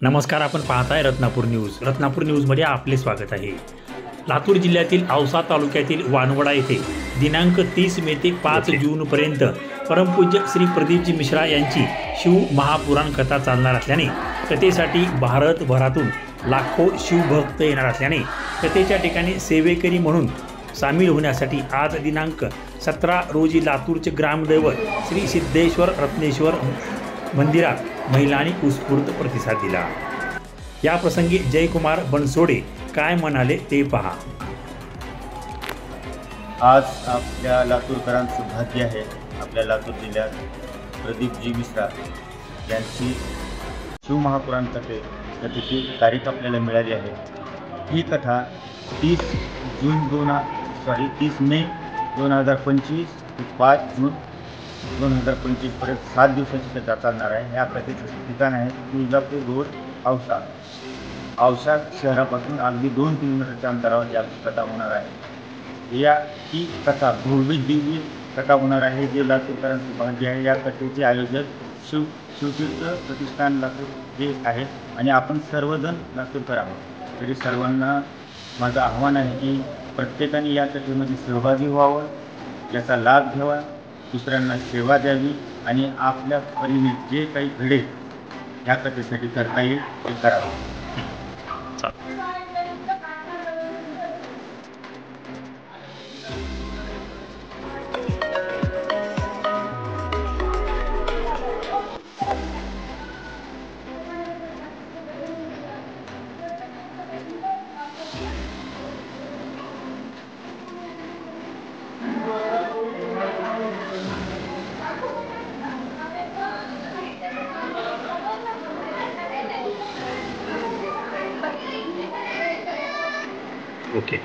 नमस्कार, आपण पाहताय रत्नापूर न्यूज. रत्नापूर न्यूजमध्ये आपले स्वागत आहे. लातूर जिल्ह्यातील औसा तालुक्यातील वानवडा येथे दिनांक 30 मे ते 5 जूनपर्यंत परमपूज्य श्री प्रदीपजी मिश्रा यांची शिव महापुराण कथा चालणार असल्याने कथेसाठी भारतभरातून लाखो शिवभक्त येणार असल्याने कथेच्या ठिकाणी सेवेकरी म्हणून सामील होण्यासाठी आज दिनांक 17 रोजी लातूरचे ग्रामदैवत श्री सिद्धेश्वर रत्नेश्वर मंदिरात महिलांनी उत्स्फूर्त प्रतिसाद दिला. या प्रसंगी जयकुमार बनसोडे काय म्हणाले ते पहा. आज आपल्या लातूरकरांचं भाग्य आहे, आपल्या लातूर जिल्ह्यात प्रदीपजी मिश्रा यांची शिवमहापुराण कथेची तारीख आपल्याला मिळाली आहे. ही कथा 30 मे 2025 ते 5 जून 2025 पर्यंत 7 दिवसाची कथा चालणार आहे. या कथेचं ठिकाण आहे तुळजापूर रोड औसा. औसा शहरापासून अगदी 2 किलोमीटरच्या अंतरावर या कथा होणार आहे. ही कथा भव्य दिव्य कथा होणार आहे, जे लातूरकरांचं भाग्य आहे. या कथेचे आयोजक शिवतीर्थ प्रतिष्ठान लातूर हे आहेत आणि आपण सर्वजण लातूरकर आहोत. तरी सर्वांना माझं आव्हान आहे की प्रत्येकाने या कथेमध्ये सहभागी व्हावं, याचा लाभ घ्यावा, दुसऱ्यांना सेवा द्यावी आणि आपल्या परीने जे काही घडेल ह्या कथेसाठी करता येईल ते करावं. ओके.